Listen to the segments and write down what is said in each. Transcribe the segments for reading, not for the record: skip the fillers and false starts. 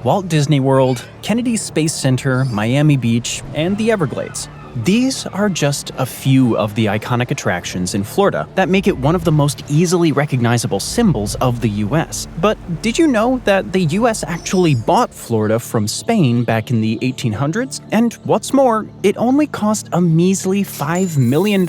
Walt Disney World, Kennedy Space Center, Miami Beach, and the Everglades. These are just a few of the iconic attractions in Florida that make it one of the most easily recognizable symbols of the US. But did you know that the US actually bought Florida from Spain back in the 1800s? And what's more, it only cost a measly $5 million,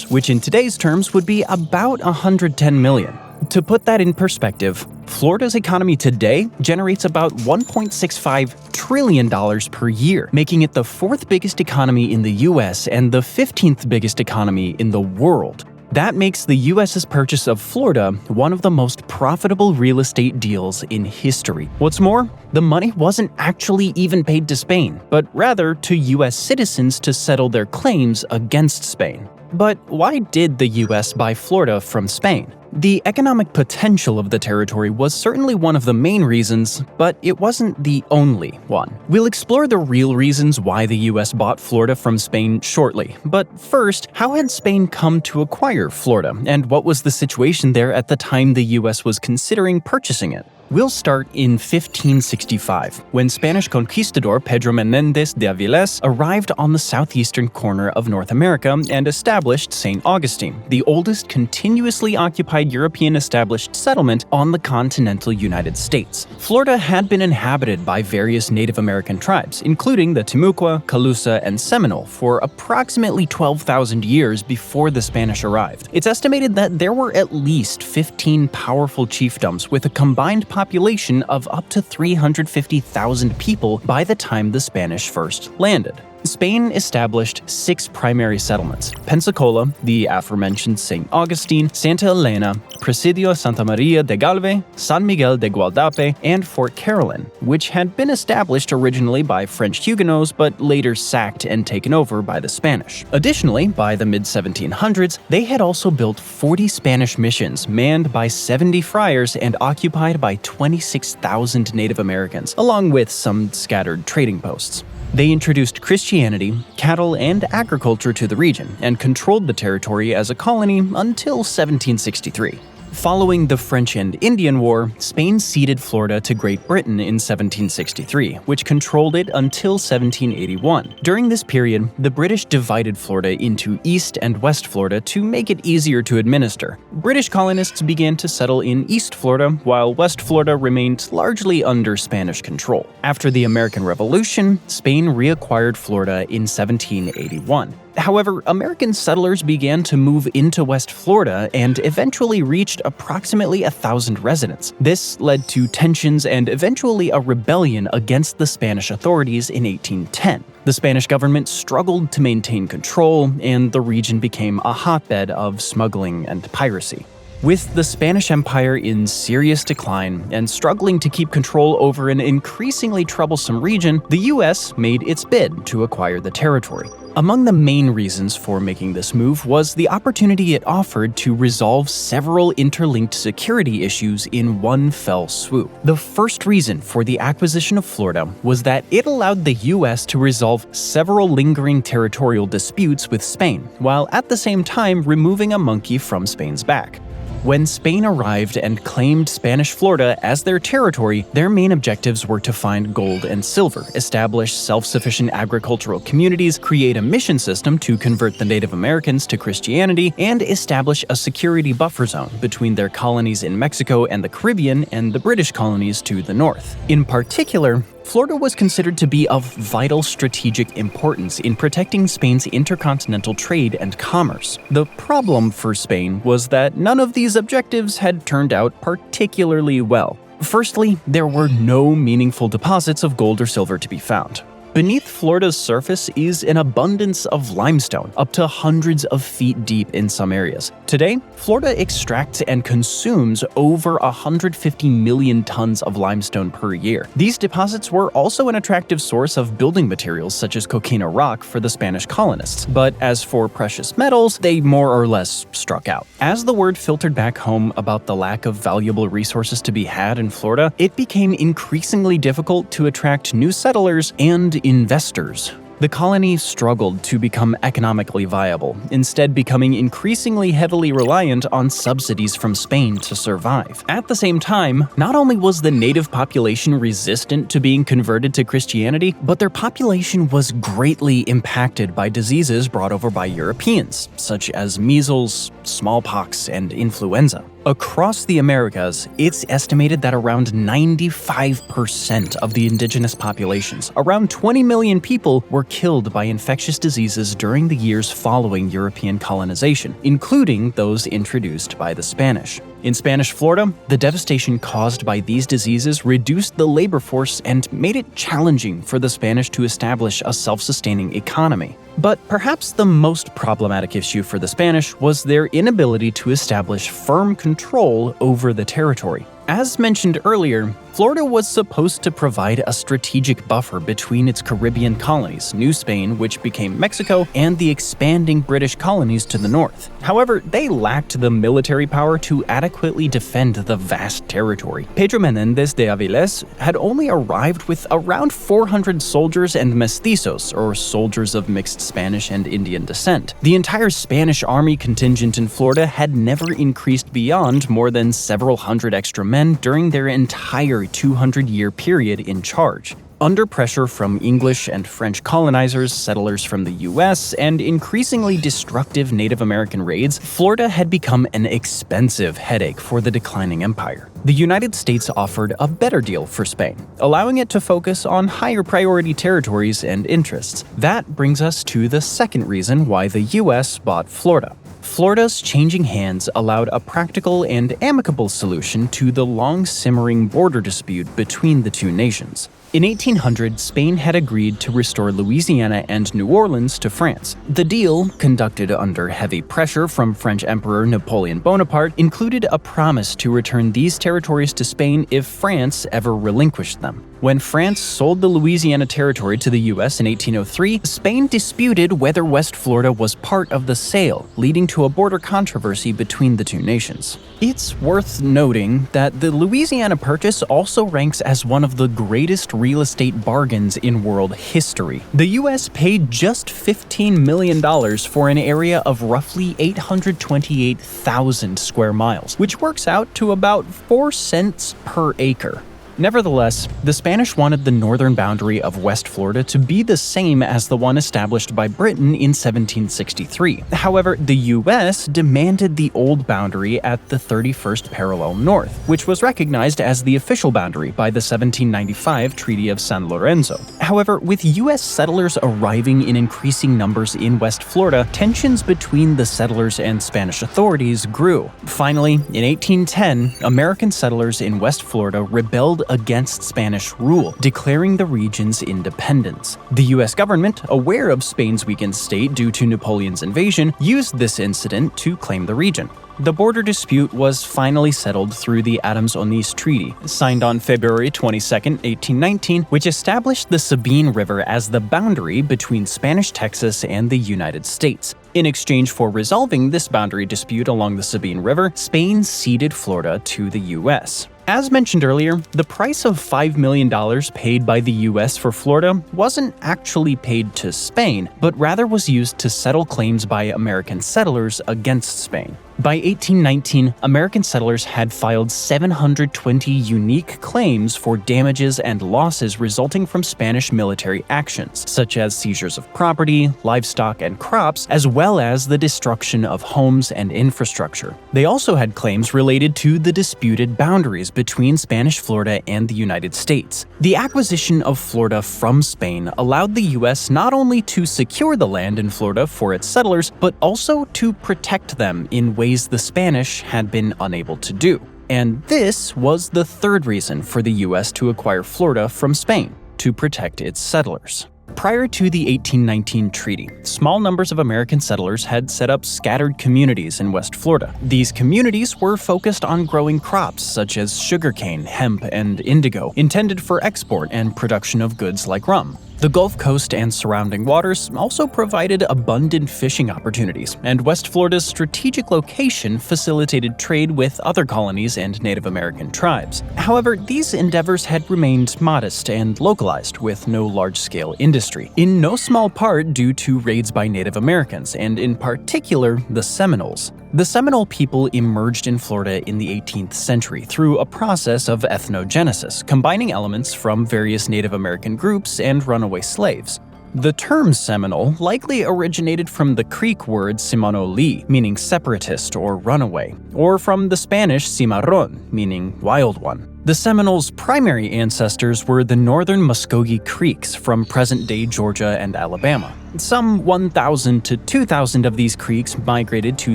which in today's terms would be about $110 million. To put that in perspective, Florida's economy today generates about $1.65 trillion per year, making it the fourth biggest economy in the US and the 15th biggest economy in the world. That makes the US's purchase of Florida one of the most profitable real estate deals in history. What's more, the money wasn't actually even paid to Spain, but rather to US citizens to settle their claims against Spain. But why did the US buy Florida from Spain? The economic potential of the territory was certainly one of the main reasons, but it wasn't the only one. We'll explore the real reasons why the US bought Florida from Spain shortly, but first, how had Spain come to acquire Florida, and what was the situation there at the time the US was considering purchasing it? We'll start in 1565, when Spanish conquistador Pedro Menéndez de Avilés arrived on the southeastern corner of North America and established St. Augustine, the oldest continuously occupied European established settlement on the continental United States. Florida had been inhabited by various Native American tribes, including the Timucua, Calusa, and Seminole, for approximately 12,000 years before the Spanish arrived. It's estimated that there were at least 15 powerful chiefdoms with a combined population of up to 350,000 people by the time the Spanish first landed. Spain established 6 primary settlements: Pensacola, the aforementioned St. Augustine, Santa Elena, Presidio Santa Maria de Galve, San Miguel de Gualdape, and Fort Caroline, which had been established originally by French Huguenots but later sacked and taken over by the Spanish. Additionally, by the mid-1700s, they had also built 40 Spanish missions manned by 70 friars and occupied by 26,000 Native Americans, along with some scattered trading posts. They introduced Christianity, cattle, and agriculture to the region, and controlled the territory as a colony until 1763. Following the French and Indian War, Spain ceded Florida to Great Britain in 1763, which controlled it until 1781. During this period, the British divided Florida into East and West Florida to make it easier to administer. British colonists began to settle in East Florida, while West Florida remained largely under Spanish control. After the American Revolution, Spain reacquired Florida in 1781. However, American settlers began to move into West Florida and eventually reached approximately 1,000 residents. This led to tensions and eventually a rebellion against the Spanish authorities in 1810. The Spanish government struggled to maintain control, and the region became a hotbed of smuggling and piracy. With the Spanish Empire in serious decline and struggling to keep control over an increasingly troublesome region, the US made its bid to acquire the territory. Among the main reasons for making this move was the opportunity it offered to resolve several interlinked security issues in one fell swoop. The first reason for the acquisition of Florida was that it allowed the US to resolve several lingering territorial disputes with Spain, while at the same time removing a monkey from Spain's back. When Spain arrived and claimed Spanish Florida as their territory, their main objectives were to find gold and silver, establish self-sufficient agricultural communities, create a mission system to convert the Native Americans to Christianity, and establish a security buffer zone between their colonies in Mexico and the Caribbean and the British colonies to the north. In particular, Florida was considered to be of vital strategic importance in protecting Spain's intercontinental trade and commerce. The problem for Spain was that none of these objectives had turned out particularly well. Firstly, there were no meaningful deposits of gold or silver to be found. Beneath Florida's surface is an abundance of limestone, up to hundreds of feet deep in some areas. Today, Florida extracts and consumes over 150 million tons of limestone per year. These deposits were also an attractive source of building materials such as coquina rock for the Spanish colonists, but as for precious metals, they more or less struck out. As the word filtered back home about the lack of valuable resources to be had in Florida, it became increasingly difficult to attract new settlers and investors. The colony struggled to become economically viable, instead becoming increasingly heavily reliant on subsidies from Spain to survive. At the same time, not only was the native population resistant to being converted to Christianity, but their population was greatly impacted by diseases brought over by Europeans, such as measles, smallpox, and influenza. Across the Americas, it's estimated that around 95% of the indigenous populations, around 20 million people, were killed by infectious diseases during the years following European colonization, including those introduced by the Spanish. In Spanish Florida, the devastation caused by these diseases reduced the labor force and made it challenging for the Spanish to establish a self-sustaining economy. But perhaps the most problematic issue for the Spanish was their inability to establish firm control over the territory. As mentioned earlier, Florida was supposed to provide a strategic buffer between its Caribbean colonies, New Spain, which became Mexico, and the expanding British colonies to the north. However, they lacked the military power to adequately defend the vast territory. Pedro Menéndez de Avilés had only arrived with around 400 soldiers and mestizos, or soldiers of mixed Spanish and Indian descent. The entire Spanish army contingent in Florida had never increased beyond more than several hundred extra men during their entire 200-year period in charge. Under pressure from English and French colonizers, settlers from the US, and increasingly destructive Native American raids, Florida had become an expensive headache for the declining empire. The United States offered a better deal for Spain, allowing it to focus on higher priority territories and interests. That brings us to the second reason why the US bought Florida. Florida's changing hands allowed a practical and amicable solution to the long-simmering border dispute between the two nations. In 1800, Spain had agreed to restore Louisiana and New Orleans to France. The deal, conducted under heavy pressure from French Emperor Napoleon Bonaparte, included a promise to return these territories to Spain if France ever relinquished them. When France sold the Louisiana Territory to the US in 1803, Spain disputed whether West Florida was part of the sale, leading to a border controversy between the two nations. It's worth noting that the Louisiana Purchase also ranks as one of the greatest real estate bargains in world history. The US paid just $15 million for an area of roughly 828,000 square miles, which works out to about 4 cents per acre. Nevertheless, the Spanish wanted the northern boundary of West Florida to be the same as the one established by Britain in 1763. However, the US demanded the old boundary at the 31st parallel north, which was recognized as the official boundary by the 1795 Treaty of San Lorenzo. However, with US settlers arriving in increasing numbers in West Florida, tensions between the settlers and Spanish authorities grew. Finally, in 1810, American settlers in West Florida rebelled against Spanish rule, declaring the region's independence. The US government, aware of Spain's weakened state due to Napoleon's invasion, used this incident to claim the region. The border dispute was finally settled through the Adams-Onís Treaty, signed on February 22, 1819, which established the Sabine River as the boundary between Spanish Texas and the United States. In exchange for resolving this boundary dispute along the Sabine River, Spain ceded Florida to the US. As mentioned earlier, the price of $5 million paid by the US for Florida wasn't actually paid to Spain, but rather was used to settle claims by American settlers against Spain. By 1819, American settlers had filed 720 unique claims for damages and losses resulting from Spanish military actions, such as seizures of property, livestock, and crops, as well as the destruction of homes and infrastructure. They also had claims related to the disputed boundaries between Spanish Florida and the United States. The acquisition of Florida from Spain allowed the US not only to secure the land in Florida for its settlers, but also to protect them in ways the Spanish had been unable to do. And this was the third reason for the US to acquire Florida from Spain, to protect its settlers. Prior to the 1819 treaty, small numbers of American settlers had set up scattered communities in West Florida. These communities were focused on growing crops such as sugarcane, hemp, and indigo, intended for export and production of goods like rum. The Gulf Coast and surrounding waters also provided abundant fishing opportunities, and West Florida's strategic location facilitated trade with other colonies and Native American tribes. However, these endeavors had remained modest and localized, with no large-scale industry, in no small part due to raids by Native Americans, and in particular, the Seminoles. The Seminole people emerged in Florida in the 18th century through a process of ethnogenesis, combining elements from various Native American groups and runaway slaves. The term Seminole likely originated from the Creek word Simanoli, meaning separatist or runaway, or from the Spanish cimarron, meaning wild one. The Seminoles' primary ancestors were the northern Muskogee Creeks from present-day Georgia and Alabama. Some 1,000 to 2,000 of these Creeks migrated to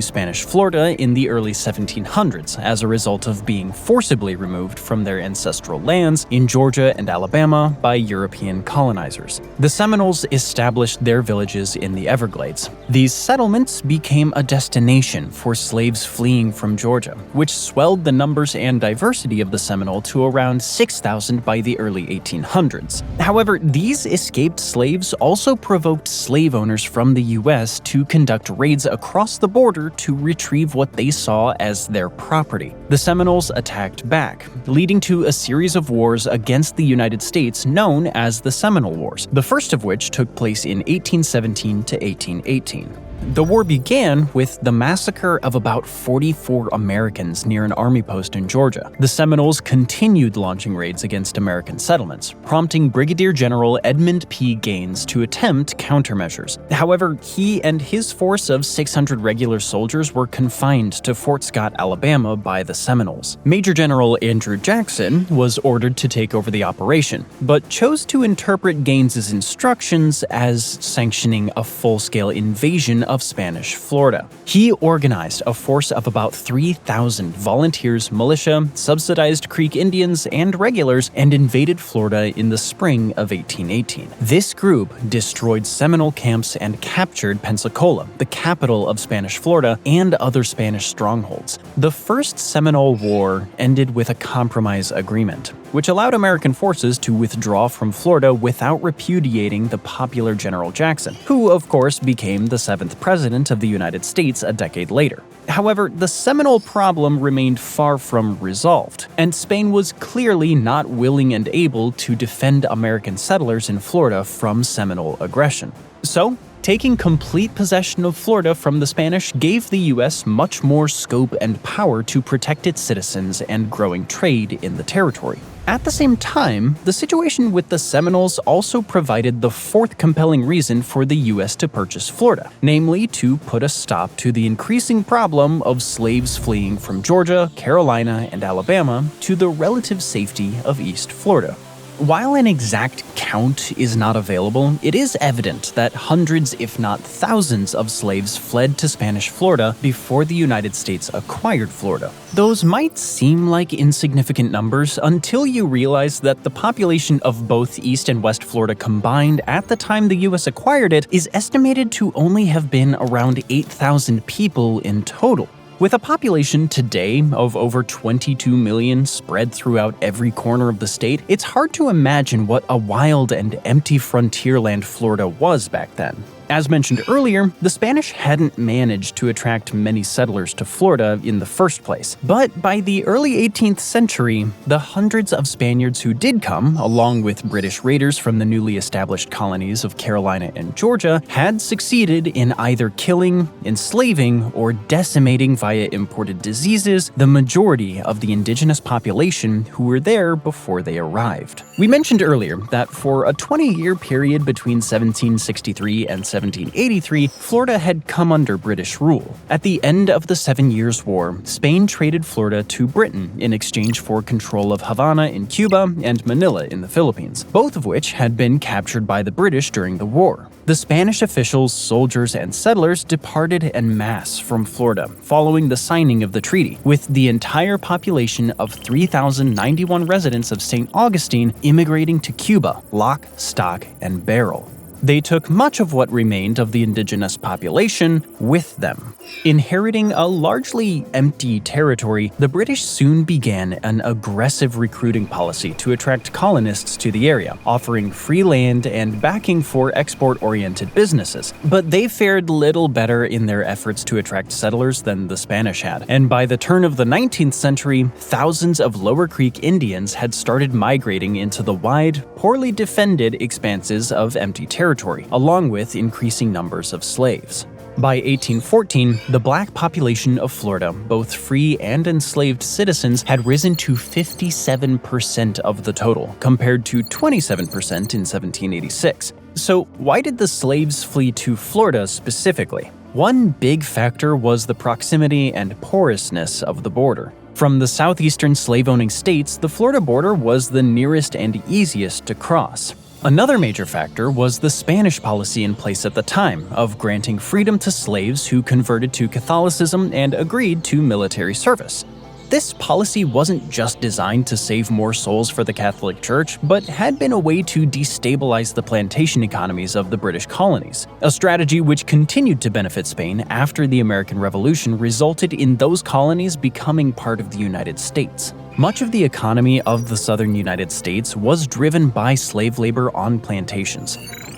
Spanish Florida in the early 1700s as a result of being forcibly removed from their ancestral lands in Georgia and Alabama by European colonizers. The Seminoles established their villages in the Everglades. These settlements became a destination for slaves fleeing from Georgia, which swelled the numbers and diversity of the Seminole to around 6,000 by the early 1800s. However, these escaped slaves also provoked slave owners from the U.S. to conduct raids across the border to retrieve what they saw as their property. The Seminoles attacked back, leading to a series of wars against the United States known as the Seminole Wars, the first of which took place in 1817 to 1818. The war began with the massacre of about 44 Americans near an army post in Georgia. The Seminoles continued launching raids against American settlements, prompting Brigadier General Edmund P. Gaines to attempt countermeasures. However, he and his force of 600 regular soldiers were confined to Fort Scott, Alabama by the Seminoles. Major General Andrew Jackson was ordered to take over the operation, but chose to interpret Gaines's instructions as sanctioning a full-scale invasion of Spanish Florida. He organized a force of about 3,000 volunteers, militia, subsidized Creek Indians, and regulars and invaded Florida in the spring of 1818. This group destroyed Seminole camps and captured Pensacola, the capital of Spanish Florida, and other Spanish strongholds. The First Seminole War ended with a compromise agreement, which allowed American forces to withdraw from Florida without repudiating the popular General Jackson, who of course became the 7th President of the United States a decade later. However, the Seminole problem remained far from resolved, and Spain was clearly not willing and able to defend American settlers in Florida from Seminole aggression. So, taking complete possession of Florida from the Spanish gave the U.S. much more scope and power to protect its citizens and growing trade in the territory. At the same time, the situation with the Seminoles also provided the fourth compelling reason for the U.S. to purchase Florida, namely to put a stop to the increasing problem of slaves fleeing from Georgia, Carolina, and Alabama to the relative safety of East Florida. While an exact count is not available, it is evident that hundreds, if not thousands, of slaves fled to Spanish Florida before the United States acquired Florida. Those might seem like insignificant numbers until you realize that the population of both East and West Florida combined at the time the U.S. acquired it is estimated to only have been around 8,000 people in total. With a population today of over 22 million spread throughout every corner of the state, it's hard to imagine what a wild and empty frontierland Florida was back then. As mentioned earlier, the Spanish hadn't managed to attract many settlers to Florida in the first place. But by the early 18th century, the hundreds of Spaniards who did come, along with British raiders from the newly established colonies of Carolina and Georgia, had succeeded in either killing, enslaving, or decimating via imported diseases the majority of the indigenous population who were there before they arrived. We mentioned earlier that for a 20-year period between 1763 and 1783, Florida had come under British rule. At the end of the 7 Years' War, Spain traded Florida to Britain in exchange for control of Havana in Cuba and Manila in the Philippines, both of which had been captured by the British during the war. The Spanish officials, soldiers, and settlers departed en masse from Florida following the signing of the treaty, with the entire population of 3,091 residents of St. Augustine immigrating to Cuba, lock, stock, and barrel. They took much of what remained of the indigenous population with them. Inheriting a largely empty territory, the British soon began an aggressive recruiting policy to attract colonists to the area, offering free land and backing for export-oriented businesses. But they fared little better in their efforts to attract settlers than the Spanish had, and by the turn of the 19th century, thousands of Lower Creek Indians had started migrating into the wide, poorly defended expanses of empty territory, along with increasing numbers of slaves. By 1814, the black population of Florida, both free and enslaved citizens, had risen to 57% of the total, compared to 27% in 1786. So why did the slaves flee to Florida specifically? One big factor was the proximity and porousness of the border. From the southeastern slave-owning states, the Florida border was the nearest and easiest to cross. Another major factor was the Spanish policy in place at the time of granting freedom to slaves who converted to Catholicism and agreed to military service. This policy wasn't just designed to save more souls for the Catholic Church, but had been a way to destabilize the plantation economies of the British colonies. A strategy which continued to benefit Spain after the American Revolution resulted in those colonies becoming part of the United States. Much of the economy of the southern United States was driven by slave labor on plantations.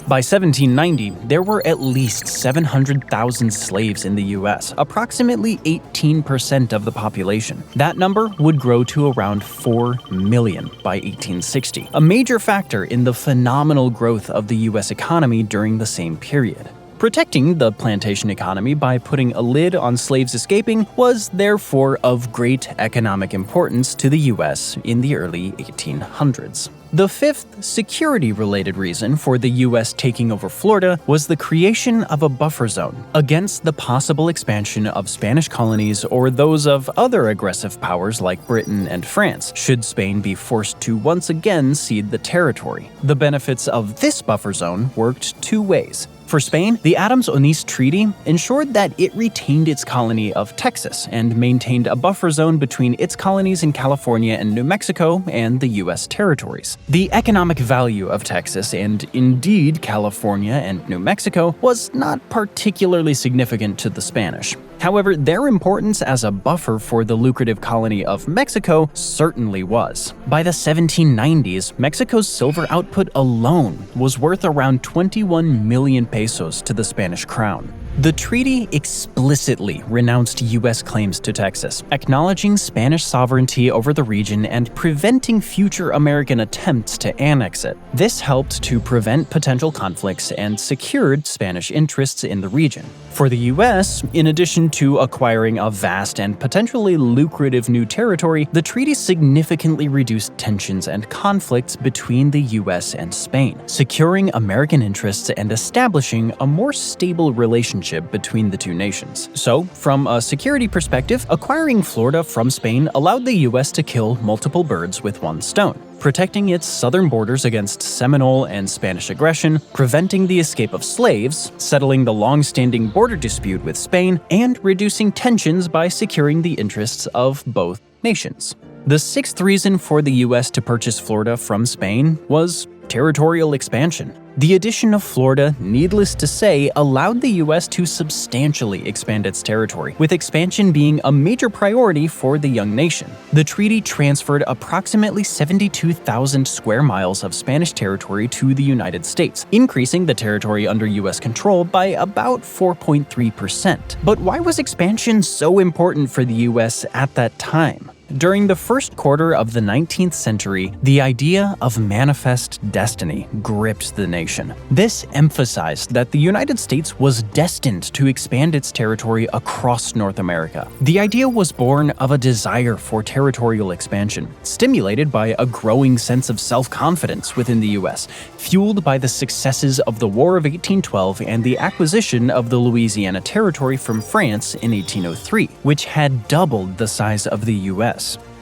By 1790, there were at least 700,000 slaves in the U.S., approximately 18% of the population. That number would grow to around 4 million by 1860, a major factor in the phenomenal growth of the U.S. economy during the same period. Protecting the plantation economy by putting a lid on slaves escaping was therefore of great economic importance to the U.S. in the early 1800s. The fifth security-related reason for the U.S. taking over Florida was the creation of a buffer zone against the possible expansion of Spanish colonies or those of other aggressive powers like Britain and France, should Spain be forced to once again cede the territory. The benefits of this buffer zone worked two ways. For Spain, the Adams-Onís Treaty ensured that it retained its colony of Texas and maintained a buffer zone between its colonies in California and New Mexico and the U.S. territories. The economic value of Texas, and indeed California and New Mexico, was not particularly significant to the Spanish. However, their importance as a buffer for the lucrative colony of Mexico certainly was. By the 1790s, Mexico's silver output alone was worth around 21 million pesos to the Spanish crown. The treaty explicitly renounced U.S. claims to Texas, acknowledging Spanish sovereignty over the region and preventing future American attempts to annex it. This helped to prevent potential conflicts and secured Spanish interests in the region. For the U.S., in addition to acquiring a vast and potentially lucrative new territory, the treaty significantly reduced tensions and conflicts between the U.S. and Spain, securing American interests and establishing a more stable relationship between the two nations. So, from a security perspective, acquiring Florida from Spain allowed the U.S. to kill multiple birds with one stone, protecting its southern borders against Seminole and Spanish aggression, preventing the escape of slaves, settling the long-standing border dispute with Spain, and reducing tensions by securing the interests of both nations. The sixth reason for the U.S. to purchase Florida from Spain was territorial expansion. The addition of Florida, needless to say, allowed the U.S. to substantially expand its territory, with expansion being a major priority for the young nation. The treaty transferred approximately 72,000 square miles of Spanish territory to the United States, increasing the territory under U.S. control by about 4.3%. But why was expansion so important for the U.S. at that time? During the first quarter of the 19th century, the idea of manifest destiny gripped the nation. This emphasized that the United States was destined to expand its territory across North America. The idea was born of a desire for territorial expansion, stimulated by a growing sense of self-confidence within the U.S., fueled by the successes of the War of 1812 and the acquisition of the Louisiana Territory from France in 1803, which had doubled the size of the U.S.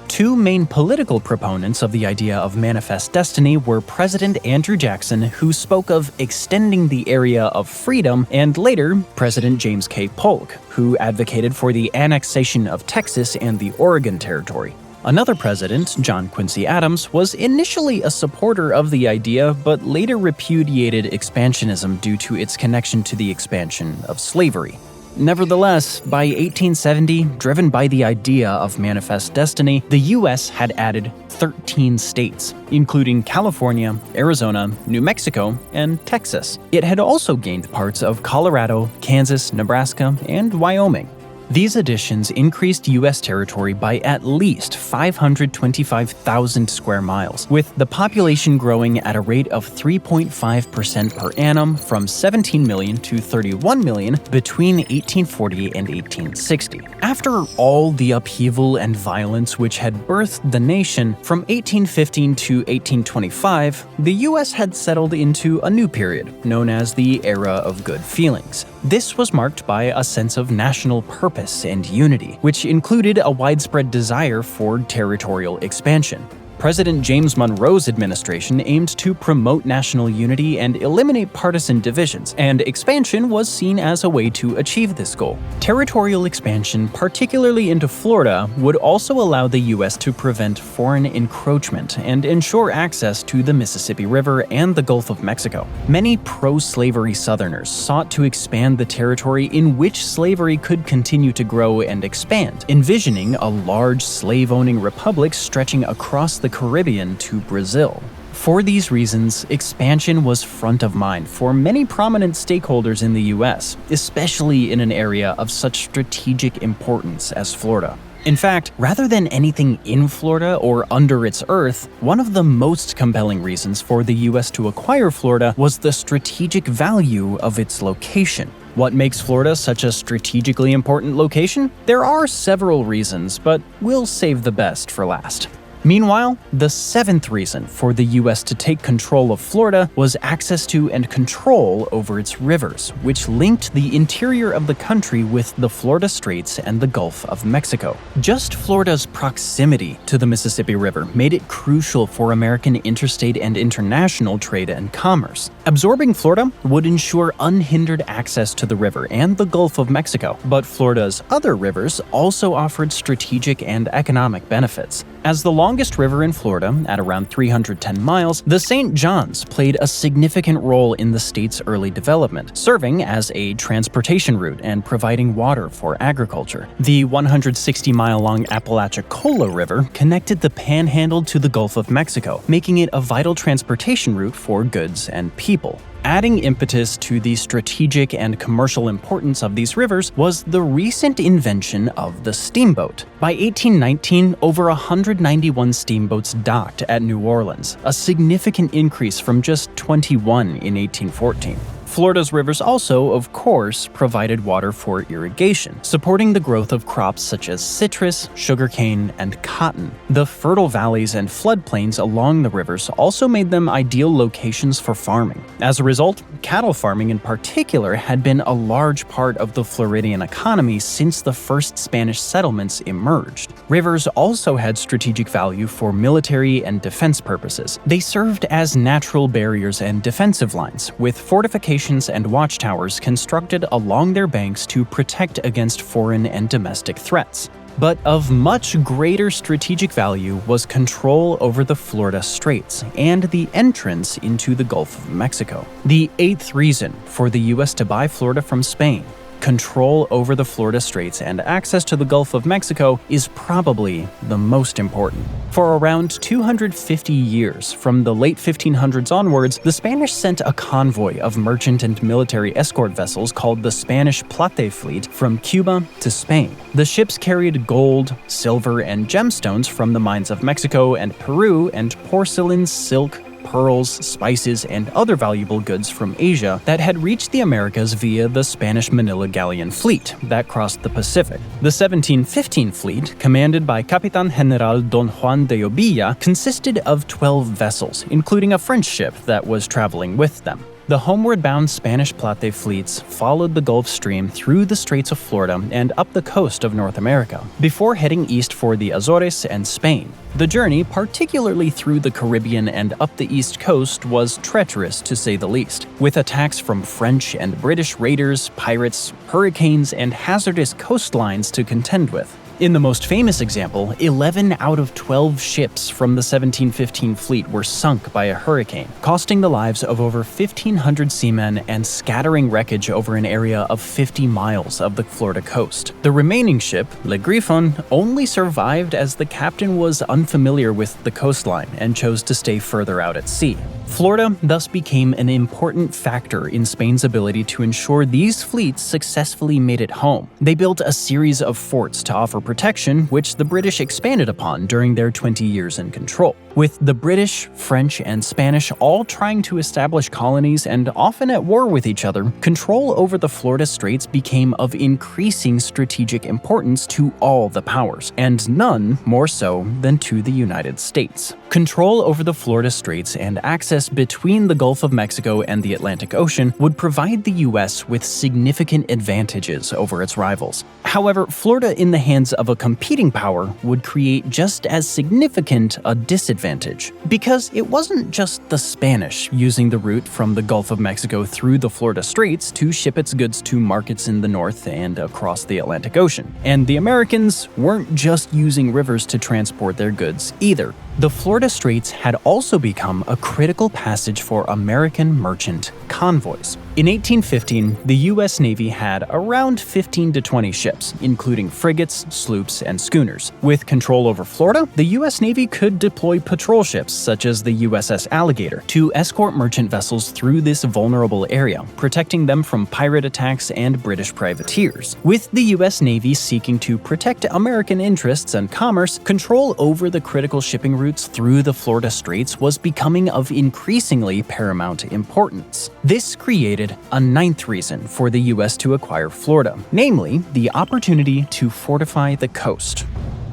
Two main political proponents of the idea of manifest destiny were President Andrew Jackson, who spoke of extending the area of freedom, and later President James K. Polk, who advocated for the annexation of Texas and the Oregon Territory. Another president, John Quincy Adams, was initially a supporter of the idea but later repudiated expansionism due to its connection to the expansion of slavery. Nevertheless, by 1870, driven by the idea of manifest destiny, the U.S. had added 13 states, including California, Arizona, New Mexico, and Texas. It had also gained parts of Colorado, Kansas, Nebraska, and Wyoming. These additions increased U.S. territory by at least 525,000 square miles, with the population growing at a rate of 3.5% per annum from 17 million to 31 million between 1840 and 1860. After all the upheaval and violence which had birthed the nation, from 1815 to 1825, the U.S. had settled into a new period, known as the Era of Good Feelings. This was marked by a sense of national purpose and unity, which included a widespread desire for territorial expansion. President James Monroe's administration aimed to promote national unity and eliminate partisan divisions, and expansion was seen as a way to achieve this goal. Territorial expansion, particularly into Florida, would also allow the U.S. to prevent foreign encroachment and ensure access to the Mississippi River and the Gulf of Mexico. Many pro-slavery Southerners sought to expand the territory in which slavery could continue to grow and expand, envisioning a large slave-owning republic stretching across the Caribbean to Brazil. For these reasons, expansion was front of mind for many prominent stakeholders in the U.S., especially in an area of such strategic importance as Florida. In fact, rather than anything in Florida or under its earth, one of the most compelling reasons for the U.S. to acquire Florida was the strategic value of its location. What makes Florida such a strategically important location? There are several reasons, but we'll save the best for last. Meanwhile, the seventh reason for the U.S. to take control of Florida was access to and control over its rivers, which linked the interior of the country with the Florida Straits and the Gulf of Mexico. Just Florida's proximity to the Mississippi River made it crucial for American interstate and international trade and commerce. Absorbing Florida would ensure unhindered access to the river and the Gulf of Mexico, but Florida's other rivers also offered strategic and economic benefits. As the longest river in Florida, at around 310 miles, the St. Johns played a significant role in the state's early development, serving as a transportation route and providing water for agriculture. The 160-mile-long Apalachicola River connected the Panhandle to the Gulf of Mexico, making it a vital transportation route for goods and people. Adding impetus to the strategic and commercial importance of these rivers was the recent invention of the steamboat. By 1819, over 191 steamboats docked at New Orleans, a significant increase from just 21 in 1814. Florida's rivers also, of course, provided water for irrigation, supporting the growth of crops such as citrus, sugarcane, and cotton. The fertile valleys and floodplains along the rivers also made them ideal locations for farming. As a result, cattle farming in particular had been a large part of the Floridian economy since the first Spanish settlements emerged. Rivers also had strategic value for military and defense purposes. They served as natural barriers and defensive lines, with fortifications and watchtowers constructed along their banks to protect against foreign and domestic threats. But of much greater strategic value was control over the Florida Straits and the entrance into the Gulf of Mexico. The eighth reason for the U.S. to buy Florida from Spain, control over the Florida Straits and access to the Gulf of Mexico, is probably the most important. For around 250 years, from the late 1500s onwards, the Spanish sent a convoy of merchant and military escort vessels called the Spanish Plate Fleet from Cuba to Spain. The ships carried gold, silver, and gemstones from the mines of Mexico and Peru, and porcelain, silk, pearls, spices, and other valuable goods from Asia that had reached the Americas via the Spanish Manila Galleon fleet that crossed the Pacific. The 1715 fleet, commanded by Capitan General Don Juan de Obilla, consisted of 12 vessels, including a French ship that was traveling with them. The homeward-bound Spanish Plate fleets followed the Gulf Stream through the Straits of Florida and up the coast of North America, before heading east for the Azores and Spain. The journey, particularly through the Caribbean and up the east coast, was treacherous to say the least, with attacks from French and British raiders, pirates, hurricanes, and hazardous coastlines to contend with. In the most famous example, 11 out of 12 ships from the 1715 fleet were sunk by a hurricane, costing the lives of over 1,500 seamen and scattering wreckage over an area of 50 miles of the Florida coast. The remaining ship, Le Griffon, only survived as the captain was unfamiliar with the coastline and chose to stay further out at sea. Florida thus became an important factor in Spain's ability to ensure these fleets successfully made it home. They built a series of forts to offer protection, which the British expanded upon during their 20 years in control. With the British, French, and Spanish all trying to establish colonies and often at war with each other, control over the Florida Straits became of increasing strategic importance to all the powers, and none more so than to the United States. Control over the Florida Straits and access between the Gulf of Mexico and the Atlantic Ocean would provide the U.S. with significant advantages over its rivals. However, Florida in the hands of a competing power would create just as significant a disadvantage, because it wasn't just the Spanish using the route from the Gulf of Mexico through the Florida Straits to ship its goods to markets in the north and across the Atlantic Ocean. And the Americans weren't just using rivers to transport their goods either. The Florida Straits had also become a critical passage for American merchant convoys. In 1815, the U.S. Navy had around 15 to 20 ships, including frigates, sloops, and schooners. With control over Florida, the U.S. Navy could deploy patrol ships such as the USS Alligator to escort merchant vessels through this vulnerable area, protecting them from pirate attacks and British privateers. With the U.S. Navy seeking to protect American interests and commerce, control over the critical shipping routes through the Florida Straits was becoming of increasingly paramount importance. This created a ninth reason for the U.S. to acquire Florida, namely the opportunity to fortify the coast.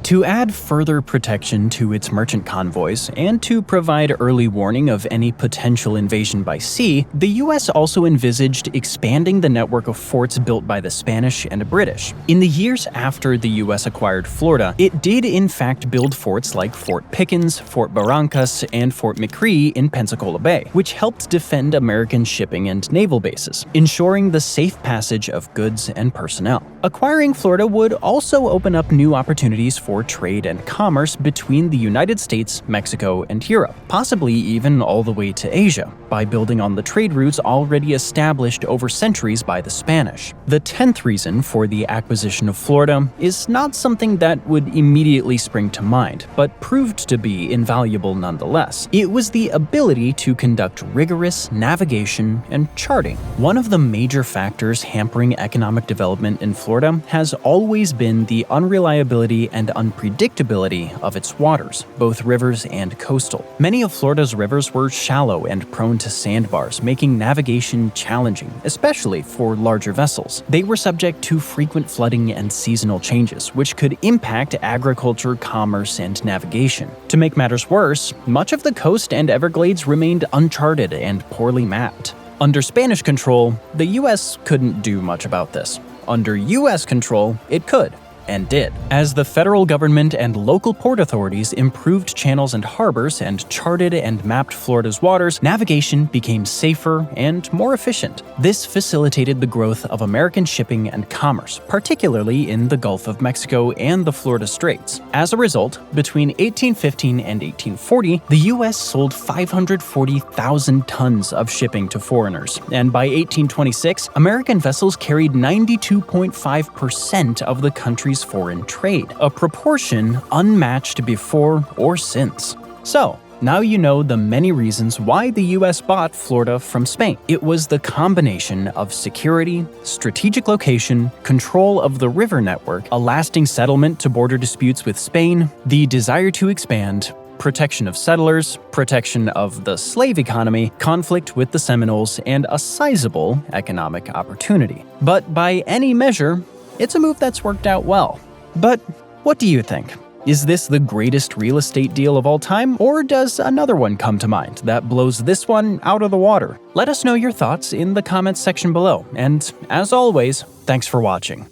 To add further protection to its merchant convoys and to provide early warning of any potential invasion by sea, the U.S. also envisaged expanding the network of forts built by the Spanish and British. In the years after the U.S. acquired Florida, it did in fact build forts like Fort Pickens, Fort Barrancas, and Fort McCree in Pensacola Bay, which helped defend American shipping and naval bases, ensuring the safe passage of goods and personnel. Acquiring Florida would also open up new opportunities for trade and commerce between the United States, Mexico, and Europe, possibly even all the way to Asia, by building on the trade routes already established over centuries by the Spanish. The 10th reason for the acquisition of Florida is not something that would immediately spring to mind, but proved to be invaluable nonetheless. It was the ability to conduct rigorous navigation and charting. One of the major factors hampering economic development in Florida has always been the unreliability and unpredictability of its waters, both rivers and coastal. Many of Florida's rivers were shallow and prone to sandbars, making navigation challenging, especially for larger vessels. They were subject to frequent flooding and seasonal changes, which could impact agriculture, commerce, and navigation. To make matters worse, much of the coast and Everglades remained uncharted and poorly mapped. Under Spanish control, the U.S. couldn't do much about this. Under U.S. control, it could. And did. As the federal government and local port authorities improved channels and harbors and charted and mapped Florida's waters, navigation became safer and more efficient. This facilitated the growth of American shipping and commerce, particularly in the Gulf of Mexico and the Florida Straits. As a result, between 1815 and 1840, the U.S. sold 540,000 tons of shipping to foreigners, and by 1826, American vessels carried 92.5% of the country's foreign trade, a proportion unmatched before or since. So, now you know the many reasons why the US bought Florida from Spain. It was the combination of security, strategic location, control of the river network, a lasting settlement to border disputes with Spain, the desire to expand, protection of settlers, protection of the slave economy, conflict with the Seminoles, and a sizable economic opportunity. But by any measure, it's a move that's worked out well. But what do you think? Is this the greatest real estate deal of all time, or does another one come to mind that blows this one out of the water? Let us know your thoughts in the comments section below, and as always, thanks for watching.